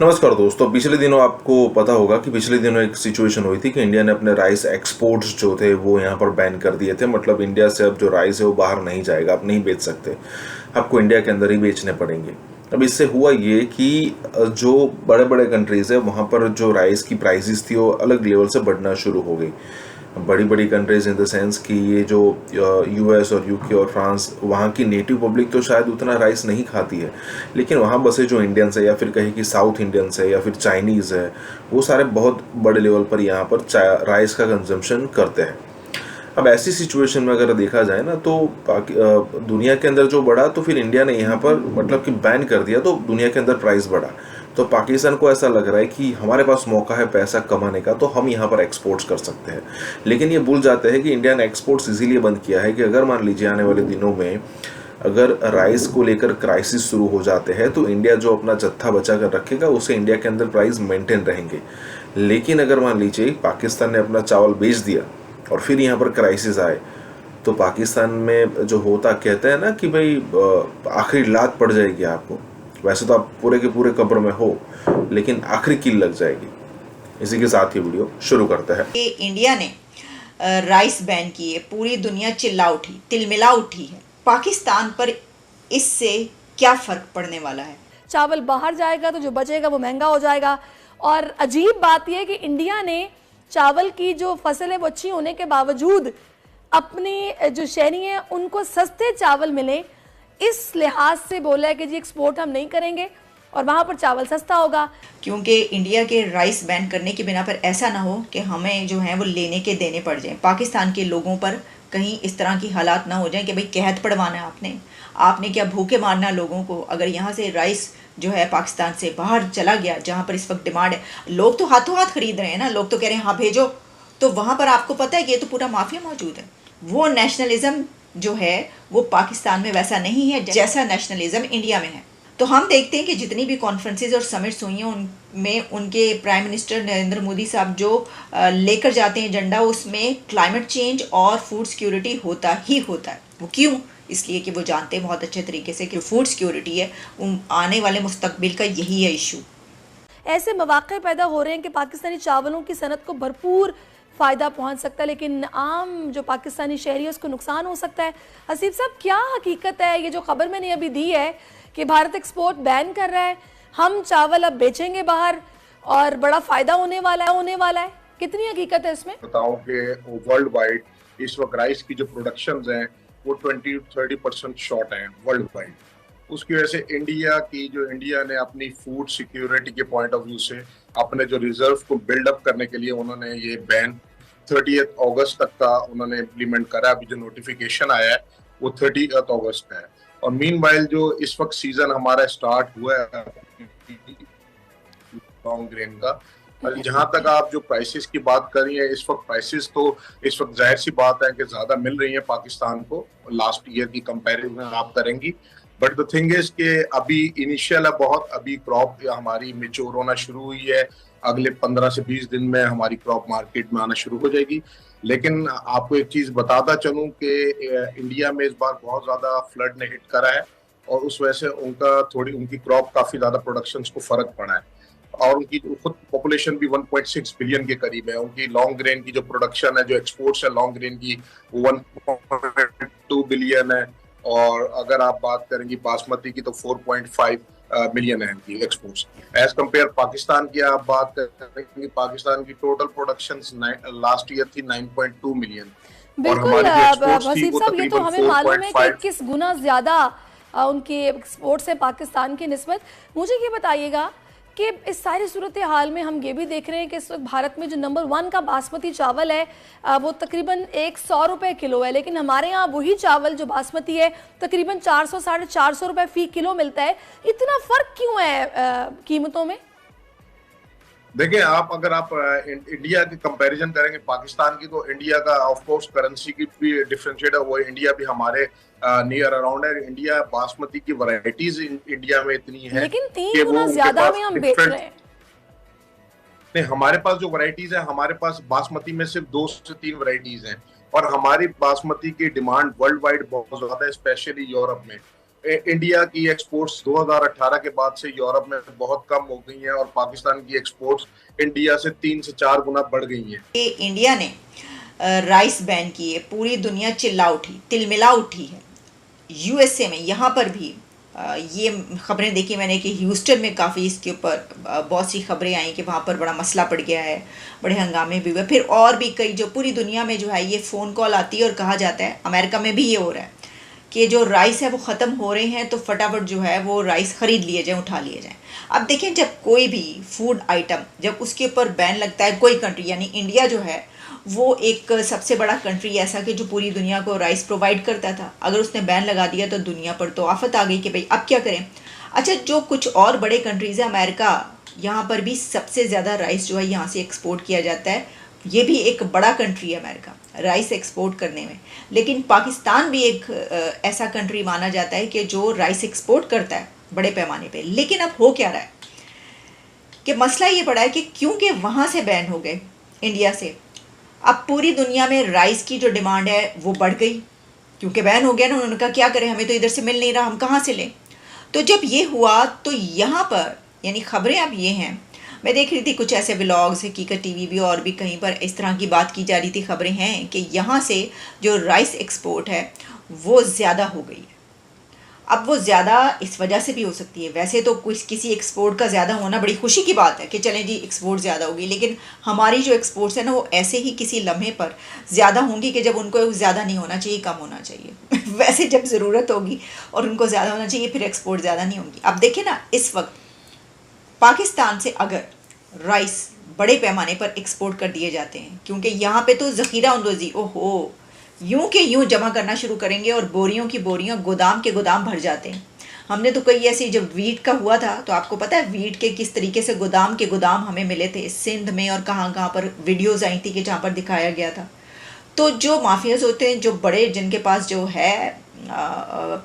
नमस्कार दोस्तों। पिछले दिनों आपको पता होगा कि पिछले दिनों एक सिचुएशन हुई थी कि इंडिया ने अपने राइस एक्सपोर्ट्स जो थे वो यहाँ पर बैन कर दिए थे। मतलब इंडिया से अब जो राइस है वो बाहर नहीं जाएगा, आप नहीं बेच सकते, आपको इंडिया के अंदर ही बेचने पड़ेंगे। अब इससे हुआ ये कि जो बड़े बड़े कंट्रीज़ है वहाँ पर जो राइस की प्राइसेस थी वो अलग लेवल से बढ़ना शुरू हो गई। बड़ी बड़ी कंट्रीज इन द सेंस कि ये जो यूएस और यूके और फ्रांस, वहाँ की नेटिव पब्लिक तो शायद उतना राइस नहीं खाती है, लेकिन वहाँ बसे जो इंडियंस है या फिर कहीं कि साउथ इंडियंस है या फिर चाइनीज़ है, वो सारे बहुत बड़े लेवल पर यहाँ पर राइस का कंजम्पशन करते हैं। अब ऐसी सिचुएशन में अगर देखा जाए ना तो दुनिया के अंदर जो बढ़ा तो फिर इंडिया ने यहाँ पर मतलब कि बैन कर दिया तो दुनिया के अंदर प्राइस बढ़ा। तो पाकिस्तान को ऐसा लग रहा है कि हमारे पास मौका है पैसा कमाने का, तो हम यहाँ पर एक्सपोर्ट्स कर सकते हैं। लेकिन ये भूल जाते हैं कि इंडिया ने एक्सपोर्ट्स इसीलिए बंद किया है कि अगर मान लीजिए आने वाले दिनों में अगर राइस को लेकर क्राइसिस शुरू हो जाते हैं तो इंडिया जो अपना जत्था बचा कर रखेगा उससे इंडिया के अंदर प्राइस मेंटेन रहेंगे। लेकिन अगर मान लीजिए पाकिस्तान ने अपना चावल बेच दिया और फिर यहाँ पर क्राइसिस आए तो पाकिस्तान में जो होता, कहते हैं ना कि भाई आखिरी लात पड़ जाएगी आपको। वैसे तो आप पूरे के पूरे कब्र में हो, लेकिन आखिरी कील लग जाएगी। इसी के साथ ये वीडियो शुरू करते हैं। इंडिया ने राइस बैन किए, पूरी दुनिया चिल्ला उठी, तिलमिला उठी है। पाकिस्तान पर इससे क्या फर्क पड़ने वाला है? चावल बाहर जाएगा तो जो बचेगा वो महंगा हो जाएगा। और अजीब बात यह है कि इंडिया ने चावल की जो फसल है वो अच्छी होने के बावजूद अपनी जो शहरी हैं उनको सस्ते चावल मिले, इस लिहाज से बोला है कि जी एक्सपोर्ट हम नहीं करेंगे और वहाँ पर चावल सस्ता होगा। क्योंकि इंडिया के राइस बैन करने की बिना पर ऐसा ना हो कि हमें जो है वो लेने के देने पड़ जाएं, पाकिस्तान के लोगों पर कहीं इस तरह की हालात ना हो जाएं कि भाई कहत पड़वाना है आपने क्या भूखे मारना लोगों को। अगर यहाँ से राइस जो है पाकिस्तान से बाहर चला गया, जहाँ पर इस वक्त डिमांड है, लोग तो हाथों हाथ खरीद रहे हैं ना, लोग तो कह रहे हैं हाँ भेजो, तो वहाँ पर आपको पता है कि ये तो पूरा माफिया मौजूद है। वो नेशनलिज्म जो है वो पाकिस्तान में वैसा नहीं है जैसा नेशनलिज्म इंडिया में है। तो हम देखते हैं कि जितनी भी कॉन्फ्रेंसेज और समिट्स हुई हैं उनमें उनके प्राइम मिनिस्टर नरेंद्र मोदी साहब जो लेकर जाते हैं एजेंडा, उसमें क्लाइमेट चेंज और फूड सिक्योरिटी होता ही होता है। वो क्यों? इसलिए कि वो जानते हैं बहुत अच्छे तरीके से कि फूड सिक्योरिटी है आने वाले मुस्तकबिल का, यही है इशू। ऐसे मौके पैदा हो रहे हैं कि पाकिस्तानी चावलों की सनत को भरपूर फ़ायदा पहुंच सकता है, लेकिन आम जो पाकिस्तानी शहरी है उसको नुकसान हो सकता है। हसीब साहब, क्या हकीकत है ये जो खबर मैंने अभी दी है कि भारत एक्सपोर्ट बैन कर रहा है, हम चावल अब बेचेंगे बाहर और बड़ा फ़ायदा होने वाला है, कितनी हकीकत है इसमें? बताऊं कि वर्ल्ड वाइड इस वक्त राइस की जो प्रोडक्शंस हैं वो 20-30% शॉर्ट हैं वर्ल्ड वाइड। उसकी वजह से इंडिया ने अपनी फूड सिक्योरिटी के पॉइंट ऑफ व्यू से अपने जो रिजर्व को बिल्डअप करने के लिए उन्होंने ये बैन 30 अगस्त तक का उन्होंने इम्प्लीमेंट करा। अभी जो नोटिफिकेशन आया है वो 30 अगस्त का है। और मीनवाइल जो इस वक्त सीजन हमारा स्टार्ट हुआ है लॉन्ग ग्रेन का, जहां तक आप जो प्राइसेस की बात कर रही है, इस वक्त प्राइसेस तो इस वक्त जाहिर सी बात है कि ज्यादा मिल रही है पाकिस्तान को लास्ट ईयर की कंपैरिजन आप करेंगी। बट द थिंग इज कि अभी इनिशियल है बहुत, अभी क्रॉप हमारी मेच्योर होना शुरू हुई है। अगले 15 से 20 दिन में हमारी क्रॉप मार्केट में आना शुरू हो जाएगी। लेकिन आपको एक चीज बताता चलूं कि इंडिया में इस बार बहुत ज्यादा फ्लड ने हिट करा है और उस वजह से उनकी क्रॉप काफी ज्यादा प्रोडक्शन को फर्क पड़ा है और उनकी खुद पॉपुलेशन भी 1.6 बिलियन के करीब है। उनकी लॉन्ग ग्रेन की जो प्रोडक्शन है, जो एक्सपोर्ट्स है लॉन्ग ग्रेन की, वो 1.2 बिलियन है। और अगर आप बात करेंगे बासमती की तो 4.5 मिलियन है इनकी एक्सपोर्ट्स। एज कम्पेयर पाकिस्तान की आप बात करेंगे, पाकिस्तान की टोटल प्रोडक्शन लास्ट ईयर थी 9.2 मिलियन। बिल्कुल वसीफ साहब, ये तो हमें मालूम है कि किस गुना ज्यादा उनकी एक्सपोर्ट्स है पाकिस्तान की निस्बत। मुझे ये बताइएगा कि इस सारी सूरत हाल में हम ये भी देख रहे हैं कि इस वक्त भारत में जो नंबर 1 का बासमती चावल है वो तकरीबन 100 रुपये किलो है, लेकिन हमारे यहाँ वही चावल जो बासमती है तकरीबन 400-450 रुपये फ़ी किलो मिलता है। इतना फ़र्क क्यों है कीमतों में? देखिए, अगर आप इंडिया की कंपैरिजन करेंगे पाकिस्तान की, तो इंडिया का ऑफ कोर्स करेंसी की भी डिफरेंशिएट है, वो इंडिया भी हमारे नियर अराउंड है। इंडिया बासमती की वैरायटीज इंडिया में इतनी है, लेकिन 3 गुना ज्यादा में हम बेच रहे हैं। नहीं, हमारे पास जो वैरायटीज है, हमारे पास बासमती में सिर्फ 2 से 3 वैरायटीज हैं और हमारी बासमती की डिमांड वर्ल्ड वाइड बहुत ज्यादा है, स्पेशली यूरोप में। इंडिया की एक्सपोर्ट्स 2018 के बाद से यूरोप में बहुत कम हो गई हैं और पाकिस्तान की एक्सपोर्ट्स इंडिया से 3 से 4 गुना बढ़ गई हैं। इंडिया ने राइस बैन किए, पूरी दुनिया चिल्ला उठी, तिलमिला उठी है। यूएसए में यहाँ पर भी ये खबरें देखी मैंने कि ह्यूस्टन में काफ़ी इसके ऊपर बहुत सी खबरें आई कि वहाँ पर बड़ा मसला पड़ गया है, बड़े हंगामे भी हुए। फिर और भी कई जो पूरी दुनिया में जो है ये फ़ोन कॉल आती है और कहा जाता है, अमेरिका में भी ये हो रहा है कि जो राइस है वो ख़त्म हो रहे हैं तो फटाफट जो है वो राइस ख़रीद लिए जाएँ, उठा लिए जाएँ। अब देखें, जब कोई भी फूड आइटम जब उसके ऊपर बैन लगता है, कोई कंट्री यानी इंडिया जो है वो एक सबसे बड़ा कंट्री ऐसा कि जो पूरी दुनिया को राइस प्रोवाइड करता था, अगर उसने बैन लगा दिया तो दुनिया पर तो आफत आ गई कि भाई अब क्या करें। अच्छा, जो कुछ और बड़े कंट्रीज़ हैं, अमेरिका, यहाँ पर भी सबसे ज़्यादा राइस जो है यहाँ से एक्सपोर्ट किया जाता है। ये भी एक बड़ा कंट्री है अमेरिका राइस एक्सपोर्ट करने में। लेकिन पाकिस्तान भी एक ऐसा कंट्री माना जाता है कि जो राइस एक्सपोर्ट करता है बड़े पैमाने पे। लेकिन अब हो क्या रहा है कि मसला ये पड़ा है कि क्योंकि वहाँ से बैन हो गए इंडिया से, अब पूरी दुनिया में राइस की जो डिमांड है वो बढ़ गई, क्योंकि बैन हो गया ना। उन्होंने कहा क्या करें, हमें तो इधर से मिल नहीं रहा, हम कहाँ से लें। तो जब ये हुआ तो यहाँ पर यानी खबरें अब ये हैं, मैं देख रही थी कुछ ऐसे व्लॉग्स, हकीकत टीवी भी और भी कहीं पर इस तरह की बात की जा रही थी, खबरें हैं कि यहाँ से जो राइस एक्सपोर्ट है वो ज़्यादा हो गई है। अब वो ज़्यादा इस वजह से भी हो सकती है, वैसे तो किसी एक्सपोर्ट का ज़्यादा होना बड़ी खुशी की बात है कि चलें जी एक्सपोर्ट ज़्यादा होगी, लेकिन हमारी जो एक्सपोर्ट्स है ना वो ऐसे ही किसी लम्हे पर ज़्यादा होंगी कि जब उनको ज़्यादा नहीं होना चाहिए, कम होना चाहिए। वैसे जब ज़रूरत होगी और उनको ज़्यादा होना चाहिए फिर एक्सपोर्ट ज़्यादा नहीं होंगी। अब देखें ना, इस वक्त पाकिस्तान से अगर राइस बड़े पैमाने पर एक्सपोर्ट कर दिए जाते हैं, क्योंकि यहाँ पे तो ज़ख़ीरा अंदोज़ी ओहो यूं के यूं जमा करना शुरू करेंगे और बोरियों की बोरियां, गोदाम के गोदाम भर जाते हैं। हमने तो कई ऐसी, जब वीट का हुआ था तो आपको पता है वीट के किस तरीके से गोदाम के गोदाम हमें मिले थे सिंध में, और कहाँ कहाँ पर वीडियोज़ आई थी कि जहाँ पर दिखाया गया था। तो जो माफियाज होते हैं, जो बड़े, जिनके पास जो है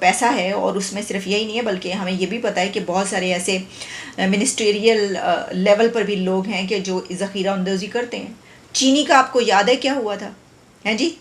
पैसा है, और उसमें सिर्फ यही नहीं है बल्कि हमें ये भी पता है कि बहुत सारे ऐसे मिनिस्ट्रियल लेवल पर भी लोग हैं कि जो ज़ख़ीरा अंदोज़ी करते हैं। चीनी का आपको याद है क्या हुआ था, हैं जी,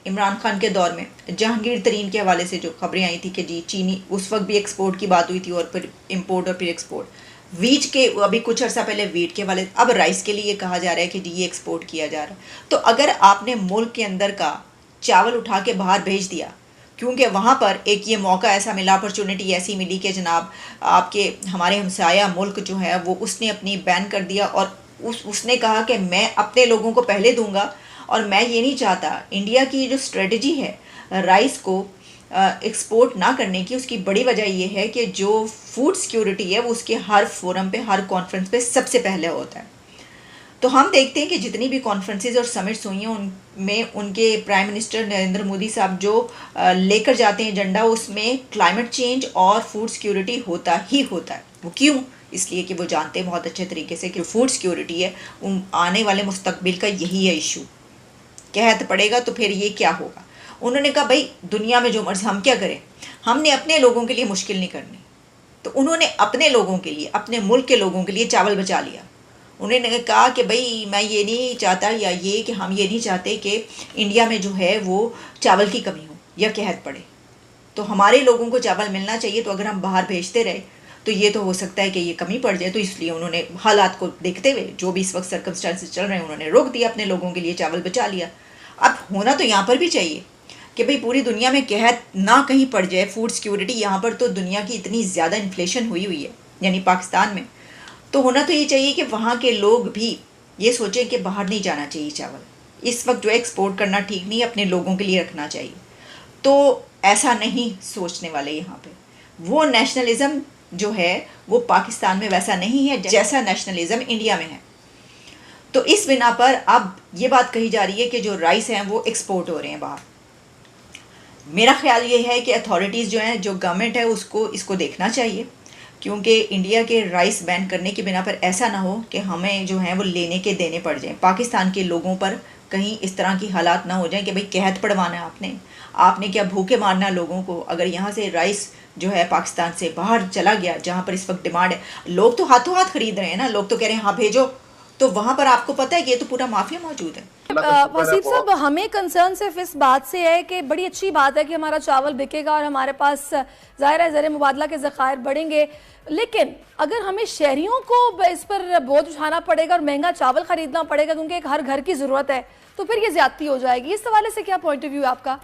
इमरान खान के दौर में जहांगीर तरीन के हवाले से जो खबरें आई थी कि जी चीनी, उस वक्त भी एक्सपोर्ट की बात हुई थी और फिर इंपोर्ट और फिर एक्सपोर्ट। वीट के अभी कुछ अर्सा पहले वीट के वाले, अब राइस के लिए कहा जा रहा है कि जी ये एक्सपोर्ट किया जा रहा है। तो अगर आपने मुल्क के अंदर का चावल उठा के बाहर भेज दिया, क्योंकि वहाँ पर एक ये मौका ऐसा मिला, अपॉर्चुनिटी ऐसी मिली कि जनाब आपके हमारे हमसाया मुल्क जो है वो उसने अपनी बैन कर दिया और उसने कहा कि मैं अपने लोगों को पहले दूंगा। और मैं ये नहीं चाहता, इंडिया की जो स्ट्रेटजी है राइस को एक्सपोर्ट ना करने की, उसकी बड़ी वजह ये है कि जो फूड सिक्योरिटी है वो उसके हर फोरम पे, हर कॉन्फ्रेंस पे सबसे पहले होता है। तो हम देखते हैं कि जितनी भी कॉन्फ्रेंसेज और समिट्स हुई हैं उनमें उनके प्राइम मिनिस्टर नरेंद्र मोदी साहब जो लेकर जाते हैं एजेंडा, उसमें क्लाइमेट चेंज और फूड सिक्योरिटी होता ही होता है। वो क्यों? इसलिए कि वो जानते हैं बहुत अच्छे तरीके से कि फूड सिक्योरिटी है आने वाले मुस्तकबिल का यही है इशू। कहत पड़ेगा तो फिर ये क्या होगा। उन्होंने कहा भाई दुनिया में जो मर्जी, हम क्या करें, हमने अपने लोगों के लिए मुश्किल नहीं करनी। तो उन्होंने अपने लोगों के लिए, अपने मुल्क के लोगों के लिए चावल बचा लिया। उन्होंने कहा कि भाई मैं ये नहीं चाहता, या ये कि हम ये नहीं चाहते कि इंडिया में जो है वो चावल की कमी हो या कहत पड़े। तो हमारे लोगों को चावल मिलना चाहिए, तो अगर हम बाहर भेजते रहे तो ये तो हो सकता है कि ये कमी पड़ जाए। तो इसलिए उन्होंने हालात को देखते हुए, जो भी इस वक्त सर्कमस्टांसेस चल रहे हैं, उन्होंने रोक दिया, अपने लोगों के लिए चावल बचा लिया। अब होना तो यहाँ पर भी चाहिए कि भाई पूरी दुनिया में कहत ना कहीं पड़ जाए फूड सिक्योरिटी। यहाँ पर तो दुनिया की इतनी ज़्यादा इन्फ्लेशन हुई है, यानी पाकिस्तान में, तो होना तो ये चाहिए कि वहाँ के लोग भी ये सोचें कि बाहर नहीं जाना चाहिए चावल। इस वक्त जो है एक्सपोर्ट करना ठीक नहीं है, अपने लोगों के लिए रखना चाहिए। तो ऐसा नहीं सोचने वाले यहाँ पे। वो नेशनलिज्म जो है वो पाकिस्तान में वैसा नहीं है जैसा नेशनलिज्म इंडिया में है। तो इस बिना पर अब ये बात कही जा रही है कि जो राइस हैं वो एक्सपोर्ट हो रहे हैं बाहर। मेरा ख्याल ये है कि अथॉरिटीज़ जो हैं, जो गवर्नमेंट है, उसको इसको देखना चाहिए, क्योंकि इंडिया के राइस बैन करने की बिना पर ऐसा ना हो कि हमें जो है वो लेने के देने पड़ जाएं। पाकिस्तान के लोगों पर कहीं इस तरह की हालात ना हो जाएं कि भाई कहत पड़वाना है आपने क्या भूखे मारना लोगों को। अगर यहाँ से राइस जो है पाकिस्तान से बाहर चला गया, जहाँ पर इस वक्त डिमांड है, लोग तो हाथों हाथ खरीद रहे हैं ना, लोग तो कह रहे हैं हाँ भेजो, तो वहां पर आपको पता है कि ये तो पूरा माफिया मौजूद है। वसीफ साहब, हमें कंसर्न सिर्फ इस बात से है कि बड़ी अच्छी बात है कि हमारा चावल बिकेगा और हमारे पास ज़ाहिर है ज़र मुबादला के ज़खायर बढ़ेंगे, लेकिन अगर हमें शहरियों को इस पर बोझ उठाना पड़ेगा और महंगा चावल खरीदना पड़ेगा क्योंकि एक हर घर की ज़रूरत है, तो फिर ये ज्यादती हो जाएगी। इस हवाले से क्या पॉइंट ऑफ व्यू है आपका?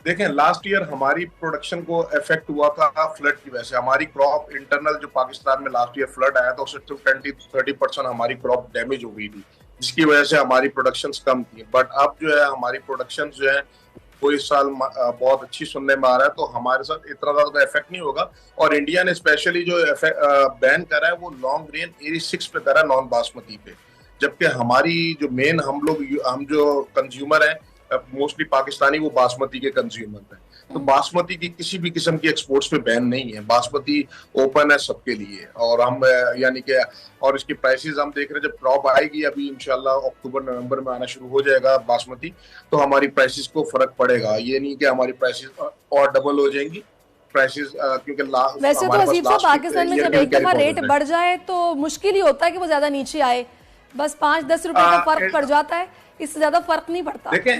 देखें, लास्ट ईयर हमारी प्रोडक्शन को इफेक्ट हुआ था फ्लड की वजह से। हमारी क्रॉप इंटरनल जो पाकिस्तान में लास्ट ईयर फ्लड आया था उससे 20-30% हमारी क्रॉप डैमेज हो गई थी, जिसकी वजह से हमारी प्रोडक्शन कम थी। बट अब जो है हमारी प्रोडक्शन जो है वो इस साल बहुत अच्छी सुनने में आ रहा है, तो हमारे साथ इतना ज्यादा इफेक्ट नहीं होगा। और इंडिया ने स्पेशली जो बैन करा है वो लॉन्ग ग्रेन 86 पे करा, नॉन बासमती पे, जबकि हमारी जो मेन हम जो कंज्यूमर हैं मोस्टली पाकिस्तानी, वो बासमती के कंज्यूमर हैं। तो बासमती की किसी भी किस्म की एक्सपोर्ट्स पे बैन नहीं है, बासमती ओपन है सबके लिए। और हम यानी कि और इसकी प्राइसेस हम देख रहे हैं, जब क्रॉप आएगी अभी इंशाल्लाह अक्टूबर नवंबर में आना शुरू हो जाएगा बासमती, तो हमारी प्राइसेस को फर्क पड़ेगा। ये नहीं कि हमारी प्राइसेस और डबल हो जाएंगी प्राइसेस, क्योंकि वैसे तो अजीब सा पाकिस्तान में जब एक दफा रेट बढ़ जाए तो मुश्किल ही होता है कि वो ज्यादा नीचे आए, बस 5-10 रुपए का फर्क पड़ जाता है, इससे ज्यादा फर्क नहीं पड़ता। देखें